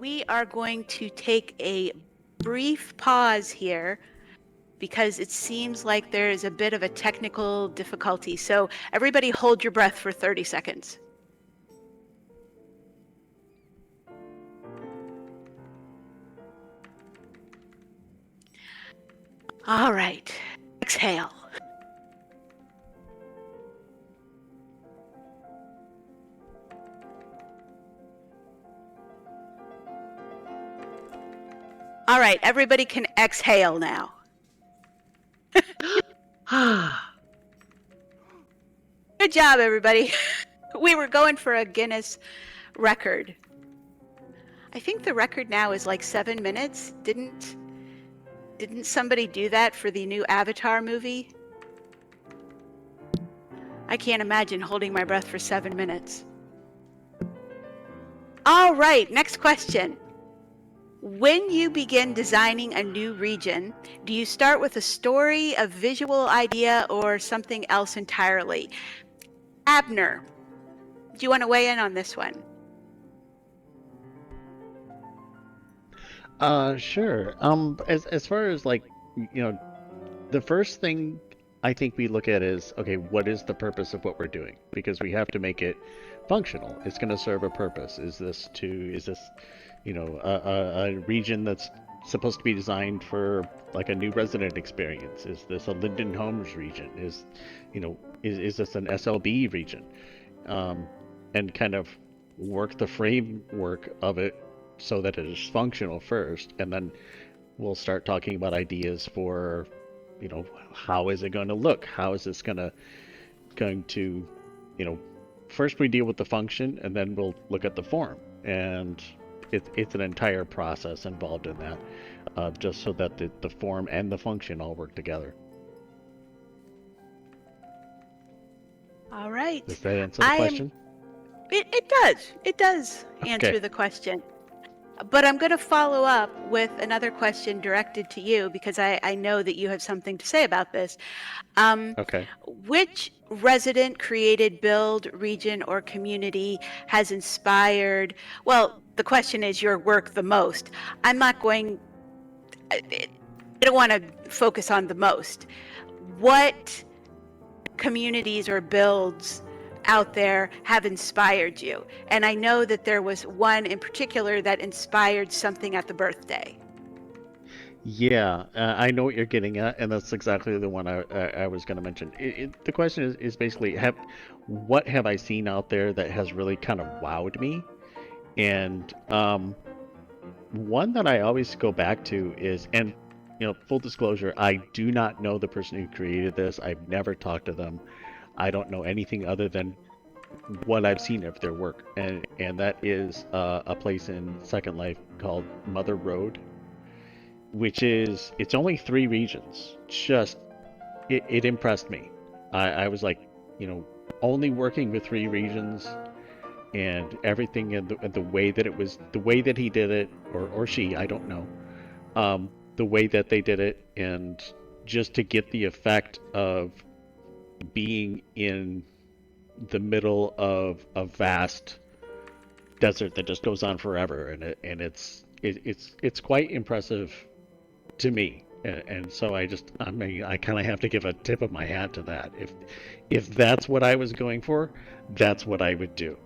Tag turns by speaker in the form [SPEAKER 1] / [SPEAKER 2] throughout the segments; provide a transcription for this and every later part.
[SPEAKER 1] we are going to take a brief pause here because it seems like there is a bit of a technical difficulty. So everybody hold your breath for 30 seconds. All right, exhale. All right, everybody can exhale now. Good job, everybody. We were going for a Guinness record. I think the record now is like 7 minutes. Didn't somebody do that for the new Avatar movie? I can't imagine holding my breath for 7 minutes. All right, next question. When you begin designing a new region, do you start with a story, a visual idea, or something else entirely? Abner, do you want to weigh in on this one?
[SPEAKER 2] Sure. As far as like, the first thing I think we look at is, okay, what is the purpose of what we're doing? Because we have to make it functional. It's going to serve a purpose. Is this, a region that's supposed to be designed for like a new resident experience? Is this a Linden Homes region? Is this an SLB region? And kind of work the framework of it so that it is functional first, and then we'll start talking about ideas for, how is it going to look? How is this going to, first we deal with the function, and then we'll look at the form, and it's an entire process involved in that, just so that the form and the function all work together.
[SPEAKER 1] All right.
[SPEAKER 2] Does that answer the question?
[SPEAKER 1] It does answer
[SPEAKER 2] Okay.
[SPEAKER 1] the question. But I'm going to follow up with another question directed to you because I know that you have something to say about this.
[SPEAKER 2] Okay.
[SPEAKER 1] Which resident created build, region, or community has inspired, well, the question is your work the most. I don't want to focus on the most. What communities or builds out there have inspired you? And I know that there was one in particular that inspired something at the birthday.
[SPEAKER 2] Yeah, I know what you're getting at, and that's exactly the one I was going to mention. The question is basically, what have I seen out there that has really kind of wowed me? And one that I always go back to is, and full disclosure, I do not know the person who created this. I've never talked to them. I don't know anything other than what I've seen of their work, and that is a place in Second Life called Mother Road, which is, it's only 3 regions. Just it impressed me. I was like, only working with 3 regions, and everything, and the way that it was, the way that he did it, or she, I don't know, the way that they did it, and just to get the effect of being in the middle of a vast desert that just goes on forever, and it's quite impressive to me. And so I kind of have to give a tip of my hat to that. If that's what I was going for, that's what I would do.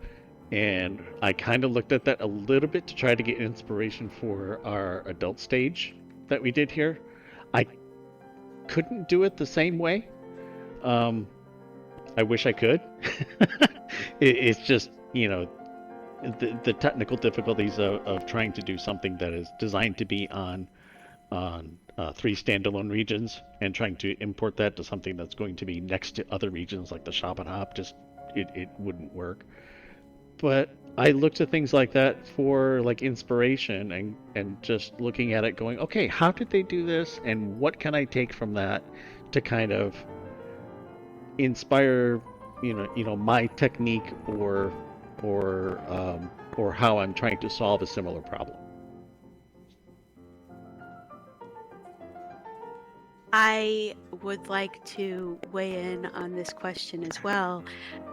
[SPEAKER 2] And I kind of looked at that a little bit to try to get inspiration for our adult stage that we did here. I couldn't do it the same way. I wish I could. It's just, the technical difficulties of trying to do something that is designed to be on 3 standalone regions, and trying to import that to something that's going to be next to other regions like the Shop and Hop, just it wouldn't work. But I looked at things like that for like inspiration, and just looking at it going, okay, how did they do this, and what can I take from that to kind of inspire my technique, or how I'm trying to solve a similar problem.
[SPEAKER 1] I would like to weigh in on this question as well.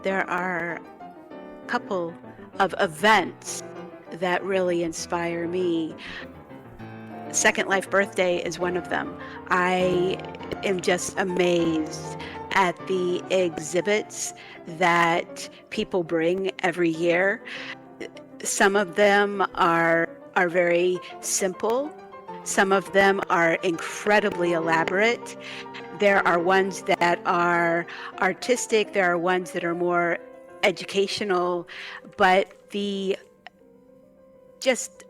[SPEAKER 1] There are a couple of events that really inspire me. Second Life Birthday is one of them. I am just amazed at the exhibits that people bring every year. Some of them are very simple. Some of them are incredibly elaborate. There are ones that are artistic. There are ones that are more educational, but the just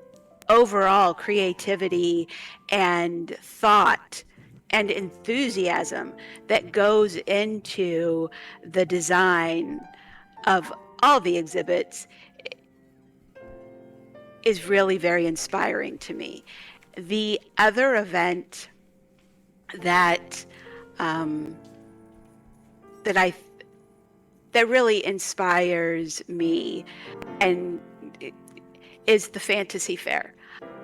[SPEAKER 1] overall creativity and thought and enthusiasm that goes into the design of all the exhibits is really very inspiring to me. The other event that that really inspires me and is the Fantasy Fair.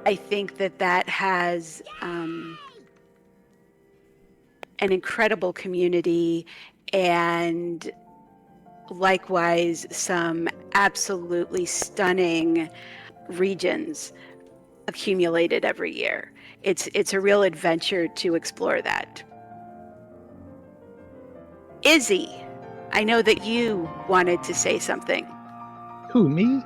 [SPEAKER 1] I think that has an incredible community, and likewise some absolutely stunning regions accumulated every year. It's a real adventure to explore that. Izzy, I know that you wanted to say something.
[SPEAKER 3] Who, me?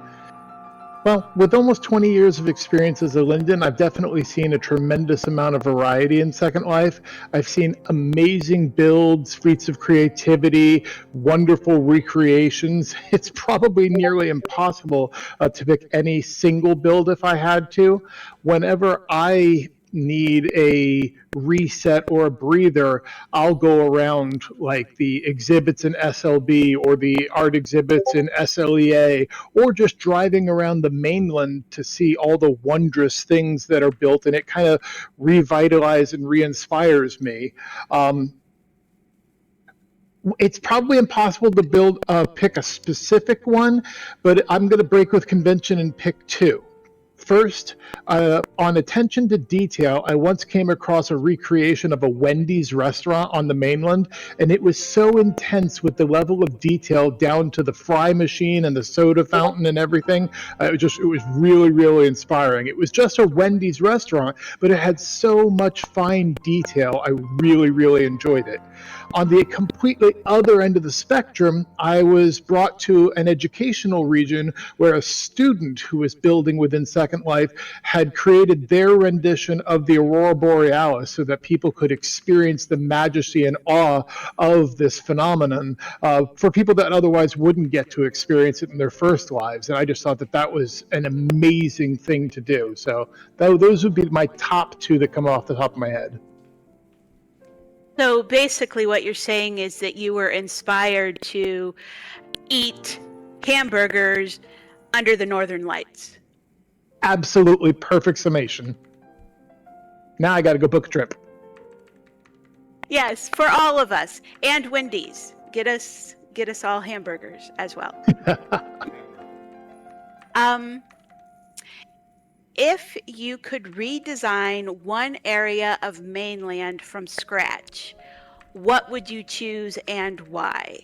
[SPEAKER 3] Well, with almost 20 years of experience as a Linden, I've definitely seen a tremendous amount of variety in Second Life. I've seen amazing builds, feats of creativity, wonderful recreations. It's probably nearly impossible to pick any single build if I had to. Whenever I need a reset or a breather, I'll go around like the exhibits in SLB or the art exhibits in SLEA, or just driving around the mainland to see all the wondrous things that are built, and it kind of revitalizes and re-inspires me. It's probably impossible to pick a specific one, but I'm going to break with convention and pick two. First, on attention to detail, I once came across a recreation of a Wendy's restaurant on the mainland, and it was so intense with the level of detail down to the fry machine and the soda fountain and everything. It was really, really inspiring. It was just a Wendy's restaurant, but it had so much fine detail. I really, really enjoyed it. On the completely other end of the spectrum, I was brought to an educational region where a student who was building within Second Life had created their rendition of the Aurora Borealis so that people could experience the majesty and awe of this phenomenon for people that otherwise wouldn't get to experience it in their first lives. And I just thought that was an amazing thing to do. So those would be my top two that come off the top of my head.
[SPEAKER 1] So basically what you're saying is that you were inspired to eat hamburgers under the Northern Lights.
[SPEAKER 3] Absolutely perfect summation. Now I got to go book a trip.
[SPEAKER 1] Yes, for all of us. And Wendy's. Get us all hamburgers as well. If you could redesign one area of mainland from scratch, what would you choose and why?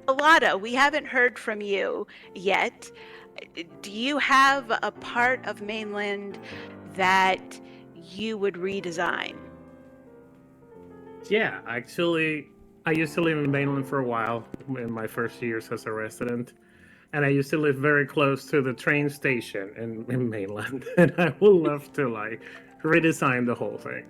[SPEAKER 1] Alada, we haven't heard from you yet. Do you have a part of mainland that you would redesign?
[SPEAKER 4] Yeah, actually, I used to live in mainland for a while in my first years as a resident. And I used to live very close to the train station in mainland. And I would love to redesign the whole thing.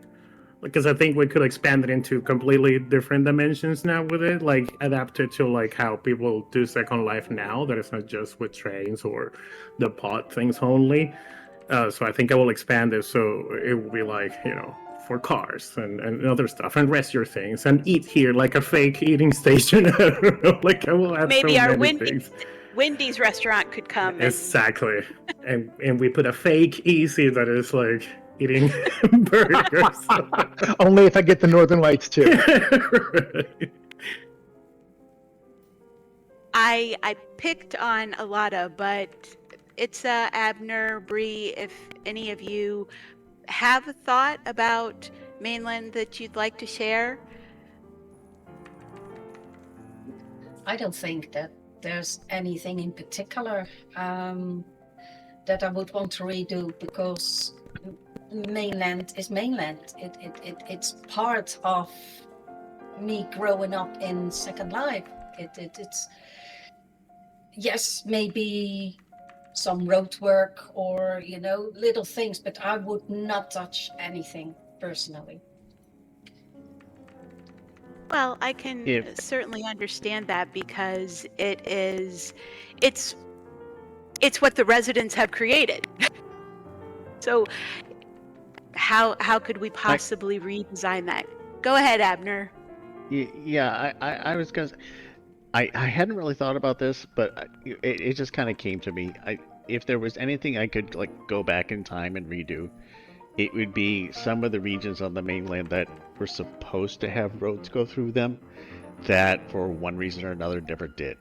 [SPEAKER 4] Because I think we could expand it into completely different dimensions now with it, adapt it to how people do Second Life now, that it's not just with trains or the pod things only. So I think I will expand it so it will be for cars and other stuff, and rest your things and eat here like a fake eating station. I don't know, I will add
[SPEAKER 1] maybe
[SPEAKER 4] so
[SPEAKER 1] our
[SPEAKER 4] many things.
[SPEAKER 1] Wendy's restaurant could come.
[SPEAKER 4] Exactly. and we put a fake easy that is eating burgers.
[SPEAKER 3] Only if I get the Northern Lights too.
[SPEAKER 4] Right.
[SPEAKER 1] I picked on Alada, but it's Abner, Bree, if any of you have a thought about mainland that you'd like to share?
[SPEAKER 5] I don't think that there's anything in particular that I would want to redo, because mainland is mainland. It's part of me growing up in Second Life. It's yes, maybe some road work or little things, but I would not touch anything personally.
[SPEAKER 1] Well, I can
[SPEAKER 2] If
[SPEAKER 1] certainly understand that, because it's what the residents have created. So how could we
[SPEAKER 2] I
[SPEAKER 1] possibly redesign that? Go ahead, Abner.
[SPEAKER 2] yeah, I was gonna. I hadn't really thought about this, but it just kind of came to me. If there was anything I could like go back in time and redo, it would be some of the regions on the mainland that were supposed to have roads go through them that for one reason or another never did.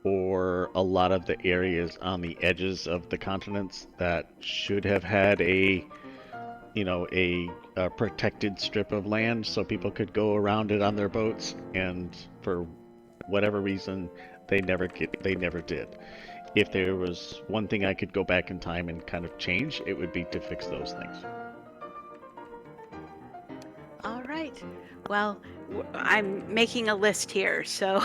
[SPEAKER 2] Or a lot of the areas on the edges of the continents that should have had a protected strip of land so people could go around it on their boats, and for whatever reason they never did. If there was one thing I could go back in time and kind of change, it would be to fix those things.
[SPEAKER 1] All right. Well, I'm making a list here, so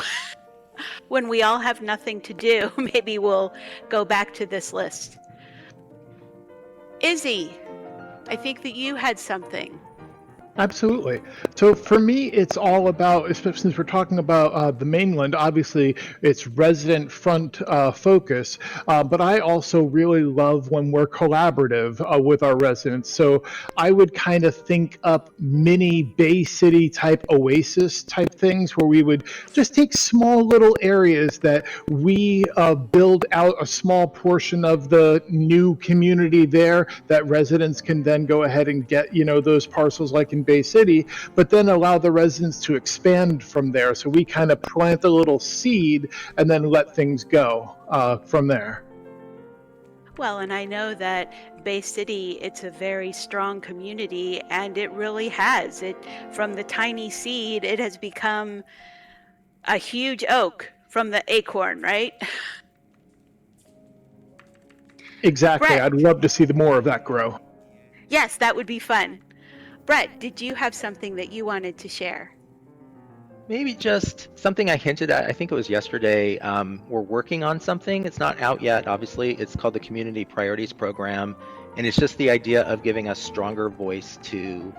[SPEAKER 1] when we all have nothing to do, maybe we'll go back to this list. Izzy, I think that you had something.
[SPEAKER 3] Absolutely. So for me, it's all about, especially since we're talking about the mainland, obviously it's resident front focus, but I also really love when we're collaborative with our residents. So I would kind of think up mini Bay City type oasis type things where we would just take small little areas that we build out a small portion of the new community there that residents can then go ahead and get, those parcels like in Bay City, but then allow the residents to expand from there. So we kind of plant a little seed and then let things go from there.
[SPEAKER 1] Well, and I know that Bay City, it's a very strong community, and it really has. From the tiny seed, it has become a huge oak from the acorn, right?
[SPEAKER 3] Exactly.
[SPEAKER 1] Brett.
[SPEAKER 3] I'd love to see more of that grow.
[SPEAKER 1] Yes, that would be fun. Brett, did you have something that you wanted to share?
[SPEAKER 6] Maybe just something I hinted at, I think it was yesterday. We're working on something. It's not out yet, obviously. It's called the Community Priorities Program. And it's just the idea of giving a stronger voice to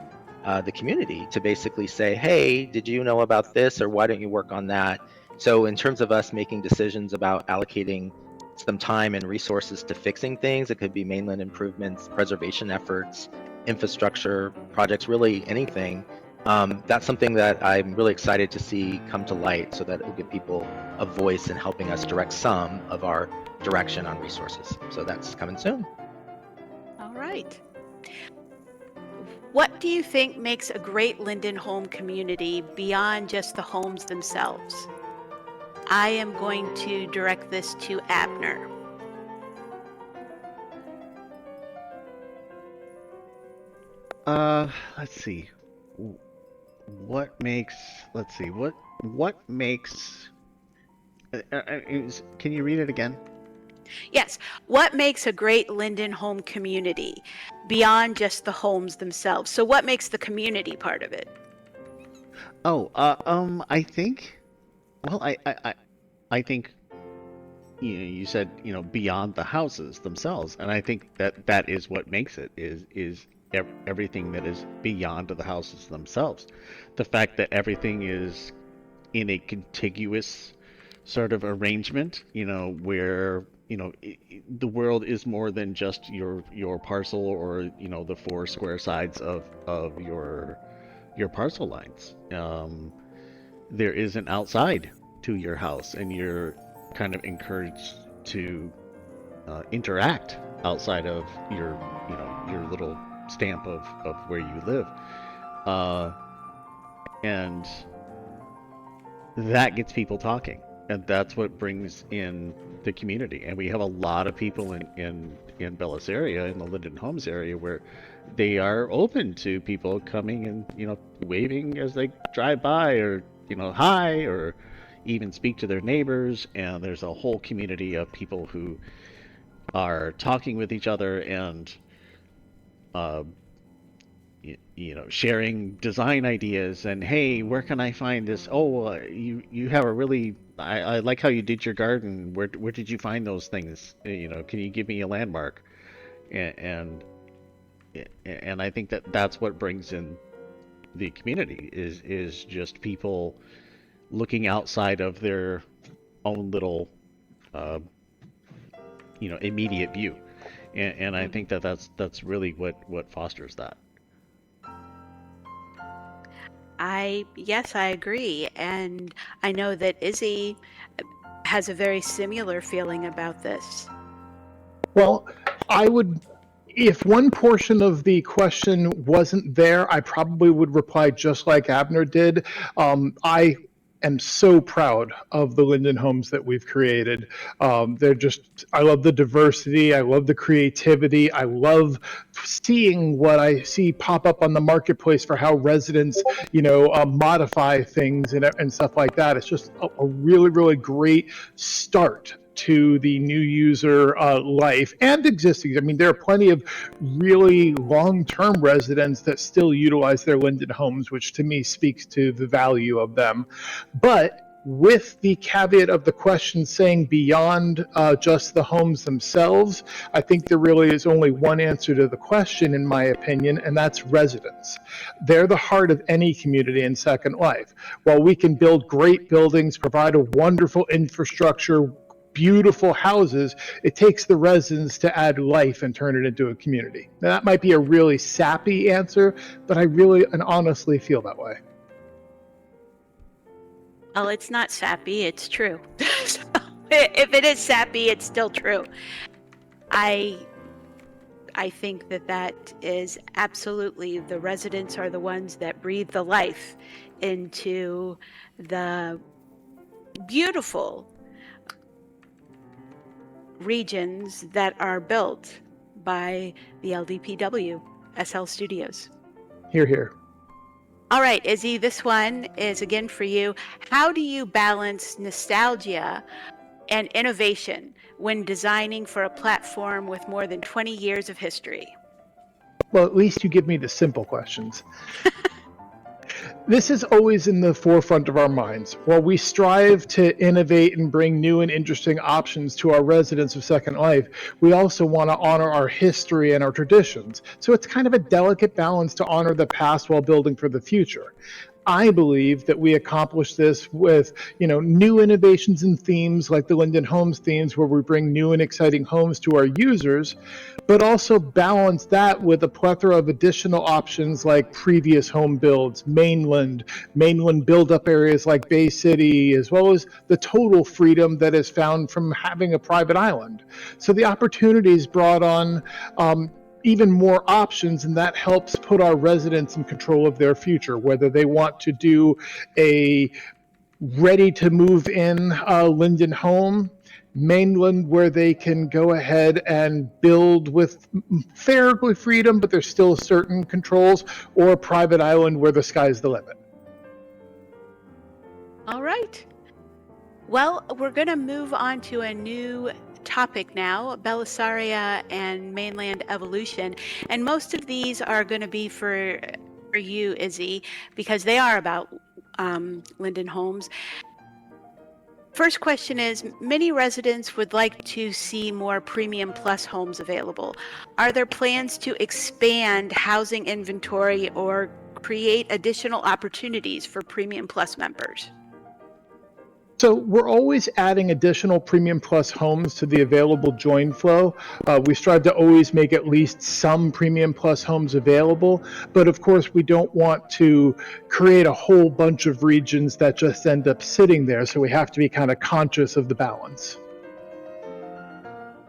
[SPEAKER 6] the community to basically say, hey, did you know about this? Or why don't you work on that? So in terms of us making decisions about allocating some time and resources to fixing things, it could be mainland improvements, preservation efforts, infrastructure projects, really anything. That's something that I'm really excited to see come to light, so that it will give people a voice in helping us direct some of our direction on resources. So that's coming soon.
[SPEAKER 1] All right. What do you think makes a great Linden home community beyond just the homes themselves? I am going to direct this to Abner.
[SPEAKER 2] Let's see. What makes? Let's see. What makes? Can you read it again?
[SPEAKER 1] Yes. What makes a great Linden home community beyond just the homes themselves? So what makes the community part of it?
[SPEAKER 2] Oh, I think. Well, I think. You said beyond the houses themselves, and I think that is what makes it is everything that is beyond the houses themselves. The fact that everything is in a contiguous sort of arrangement, where the world is more than just your parcel, or the 4 square sides of your parcel lines. There is an outside to your house, and you're kind of encouraged to interact outside of your little stamp of where you live, and that gets people talking, and that's what brings in the community. And we have a lot of people in Bellis area, in the Linden Homes area, where they are open to people coming and waving as they drive by, or hi, or even speak to their neighbors, and there's a whole community of people who are talking with each other and uh, sharing design ideas. And hey, where can I find this? Oh, you have a really I like how you did your garden. Where did you find those things? Can you give me a landmark? And and I think that's what brings in the community is just people looking outside of their own little immediate view, and I think that's really what fosters that.
[SPEAKER 1] Yes, I agree. And I know that Izzy has a very similar feeling about this.
[SPEAKER 3] Well, if one portion of the question wasn't there, I probably would reply just like Abner did. I am so proud of the Linden homes that we've created. I love the diversity. I love the creativity. I love seeing what I see pop up on the marketplace for how residents, modify things and stuff like that. It's just a really, really great start to the new user life and existing. I mean, there are plenty of really long-term residents that still utilize their Linden homes, which to me speaks to the value of them. But with the caveat of the question saying beyond just the homes themselves, I think there really is only one answer to the question, in my opinion, and that's residents. They're the heart of any community in Second Life. While we can build great buildings, provide a wonderful infrastructure, beautiful houses, it takes the residents to add life and turn it into a community. Now, that might be a really sappy answer, but I really and honestly feel that way.
[SPEAKER 1] Well, it's not sappy, it's true. So, if it is sappy, it's still true. I think that is absolutely, the residents are the ones that breathe the life into the beautiful regions that are built by the LDPW SL Studios.
[SPEAKER 3] Hear, hear.
[SPEAKER 1] All right, Izzy, this one is again for you. How do you balance nostalgia and innovation when designing for a platform with more than 20 years of history?
[SPEAKER 3] Well, at least you give me the simple questions. This is always in the forefront of our minds. While we strive to innovate and bring new and interesting options to our residents of Second Life, we also want to honor our history and our traditions. So it's kind of a delicate balance to honor the past while building for the future. I believe that we accomplish this with, new innovations and themes like the Linden Homes themes, where we bring new and exciting homes to our users, but also balance that with a plethora of additional options like previous home builds, mainland build-up areas like Bay City, as well as the total freedom that is found from having a private island. So the opportunities brought on even more options, and that helps put our residents in control of their future, whether they want to do a ready to move in Linden home, mainland where they can go ahead and build with fairly freedom, but there's still certain controls, or a private island where the sky's the limit.
[SPEAKER 1] All right. Well, we're going to move on to a new topic now, Belisaria and mainland evolution. And most of these are going to be for you, Izzy, because they are about Linden Homes. First question is, many residents would like to see more Premium Plus homes available. Are there plans to expand housing inventory or create additional opportunities for Premium Plus members?
[SPEAKER 3] So we're always adding additional Premium Plus homes to the available join flow. We strive to always make at least some Premium Plus homes available, but of course we don't want to create a whole bunch of regions that just end up sitting there, so we have to be kind of conscious of the balance.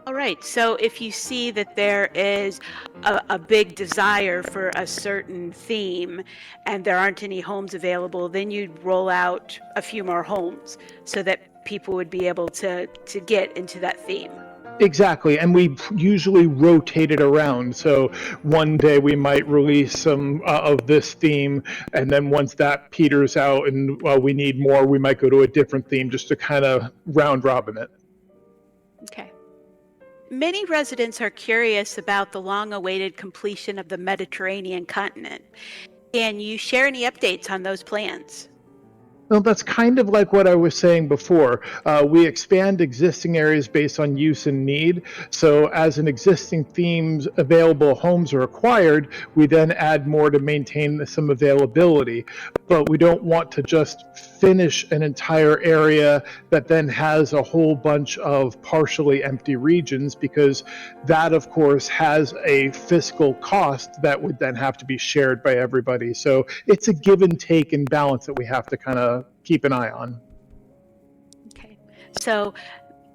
[SPEAKER 1] All right, so if you see that there is a big desire for a certain theme and there aren't any homes available, then you'd roll out a few more homes so that people would be able to get into that theme.
[SPEAKER 3] Exactly, and we usually rotate it around. So one day we might release some of this theme, and then once that peters out and we need more, we might go to a different theme just to kind of round robin it.
[SPEAKER 1] Okay. Many residents are curious about the long-awaited completion of the Mediterranean continent. Can you share any updates on those plans?
[SPEAKER 3] Well, that's kind of like what I was saying before. We expand existing areas based on use and need. So as an existing themes available homes are acquired, we then add more to maintain some availability. But we don't want to just finish an entire area that then has a whole bunch of partially empty regions, because that, of course, has a fiscal cost that would then have to be shared by everybody. So it's a give and take and balance that we have to kind of keep an eye on.
[SPEAKER 1] Okay. So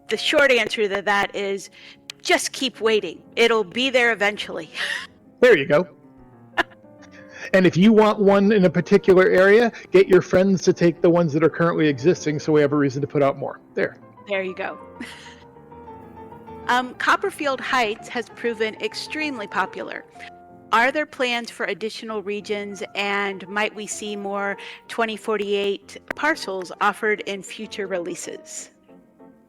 [SPEAKER 1] the short answer to that is just keep waiting. It'll be there eventually.
[SPEAKER 3] There you go. And if you want one in a particular area, get your friends to take the ones that are currently existing so we have a reason to put out more. There
[SPEAKER 1] you go. Copperfield Heights has proven extremely popular. Are there plans for additional regions, and might we see more 2048 parcels offered in future releases?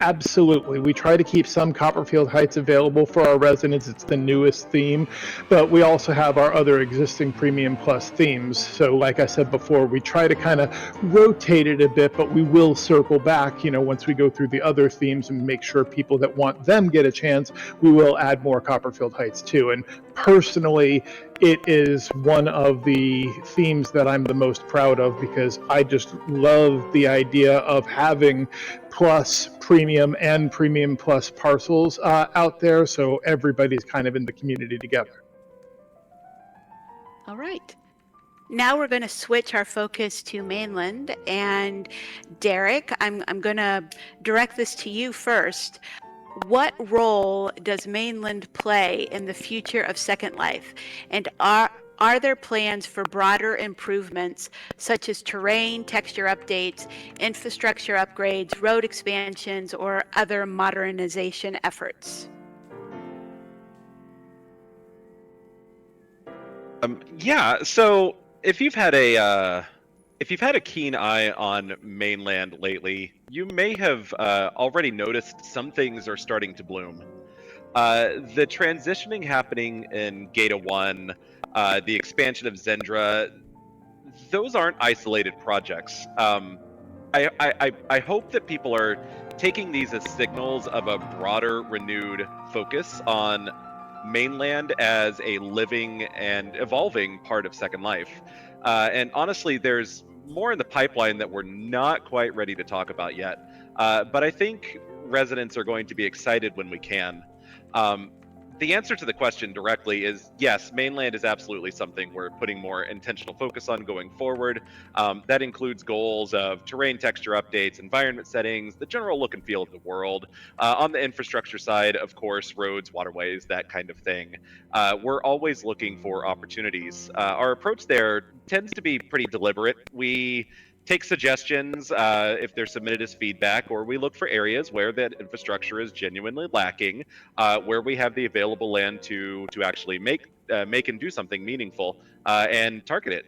[SPEAKER 3] Absolutely. We try to keep some Copperfield Heights available for our residents. It's the newest theme, but we also have our other existing Premium Plus themes. So like I said before, we try to kind of rotate it a bit, but we will circle back, once we go through the other themes and make sure people that want them get a chance, we will add more Copperfield Heights too. And personally, it is one of the themes that I'm the most proud of, because I just love the idea of having Plus, Premium, and Premium Plus parcels out there, so everybody's kind of in the community together.
[SPEAKER 1] All right. Now we're going to switch our focus to mainland, and Derek, I'm going to direct this to you first. What role does mainland play in the future of Second Life? And are there plans for broader improvements such as terrain, texture updates, infrastructure upgrades, road expansions, or other modernization efforts?
[SPEAKER 7] Yeah, so if you've had a keen eye on mainland lately, you may have already noticed some things are starting to bloom. The transitioning happening in Gata 1, the expansion of Zendra, those aren't isolated projects. I hope that people are taking these as signals of a broader, renewed focus on mainland as a living and evolving part of Second Life. And honestly, there's more in the pipeline that we're not quite ready to talk about yet. But I think residents are going to be excited when we can. The answer to the question directly is yes, mainland is absolutely something we're putting more intentional focus on going forward. That includes goals of terrain texture updates, environment settings, the general look and feel of the world. On the infrastructure side, of course, roads, waterways, that kind of thing. We're always looking for opportunities. Our approach there tends to be pretty deliberate. We take suggestions if they're submitted as feedback, or we look for areas where that infrastructure is genuinely lacking, where we have the available land to actually make and do something meaningful, and target it.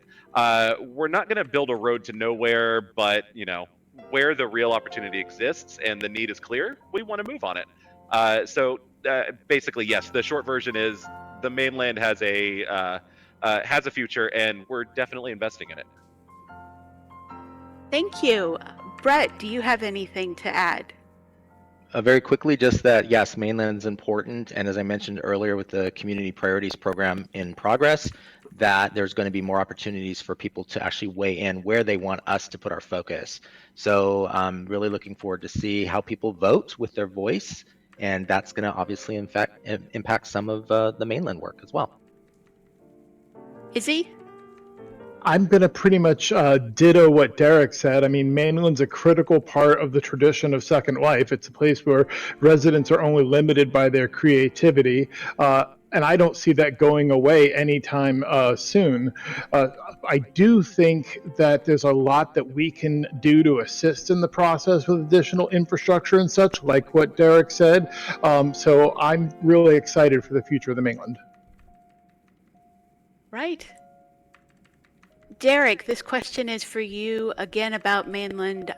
[SPEAKER 7] We're not going to build a road to nowhere, but where the real opportunity exists and the need is clear, we want to move on it. So basically, yes, the short version is the mainland has a future, and we're definitely investing in it.
[SPEAKER 1] Thank you. Brett, do you have anything to add?
[SPEAKER 6] Very quickly, just that, yes, mainland's important. And as I mentioned earlier with the Community Priorities Program in progress, that there's going to be more opportunities for people to actually weigh in where they want us to put our focus. So I'm really looking forward to see how people vote with their voice. And that's going to obviously, in fact, impact some of the mainland work as well.
[SPEAKER 1] Izzy?
[SPEAKER 3] I'm going to pretty much ditto what Derek said. I mean, mainland's a critical part of the tradition of Second Life. It's a place where residents are only limited by their creativity. and I don't see that going away anytime soon. I do think that there's a lot that we can do to assist in the process with additional infrastructure and such, like what Derek said. So I'm really excited for the future of the mainland.
[SPEAKER 1] Right. Derek, this question is for you again about mainland.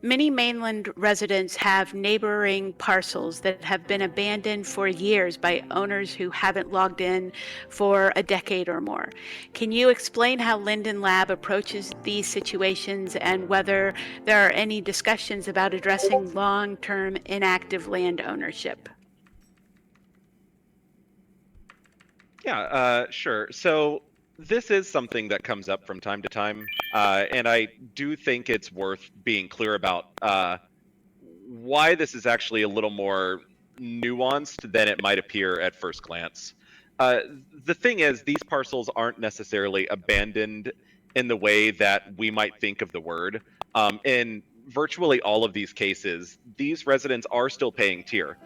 [SPEAKER 1] Many mainland residents have neighboring parcels that have been abandoned for years by owners who haven't logged in for a decade or more. Can you explain how Linden Lab approaches these situations and whether there are any discussions about addressing long-term inactive land ownership?
[SPEAKER 7] Yeah, sure. So this is something that comes up from time to time, and I do think it's worth being clear about why this is actually a little more nuanced than it might appear at first glance. Uh, the thing is, these parcels aren't necessarily abandoned in the way that we might think of the word. In virtually all of these cases, these residents are still paying tier.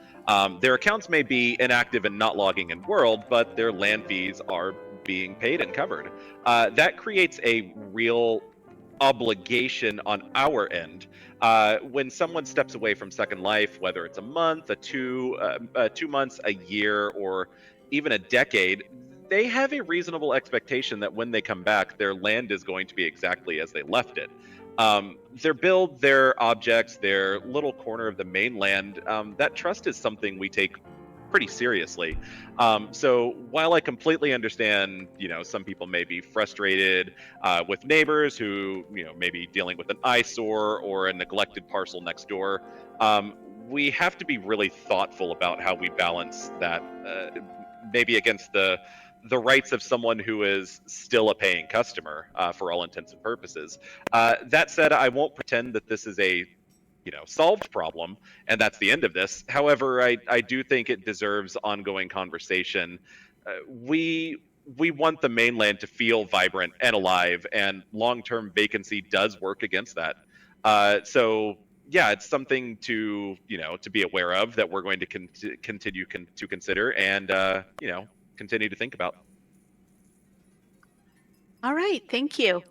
[SPEAKER 7] Their accounts may be inactive and not logging in world, but their land fees are being paid and covered. That creates a real obligation on our end. When someone steps away from Second Life, whether it's a month, 2 months, a year, or even a decade, they have a reasonable expectation that when they come back, their land is going to be exactly as they left it. Their build, their objects, their little corner of the mainland, that trust is something we take pretty seriously. So while I completely understand, some people may be frustrated with neighbors who, may be dealing with an eyesore or a neglected parcel next door, we have to be really thoughtful about how we balance that, maybe against the rights of someone who is still a paying customer for all intents and purposes. That said, I won't pretend that this is a solved problem and that's the end of this. However, I do think it deserves ongoing conversation. We want the mainland to feel vibrant and alive, and long-term vacancy does work against that. So yeah, it's something to to be aware of, that we're going to continue to consider and continue to think about.
[SPEAKER 1] All right, thank you.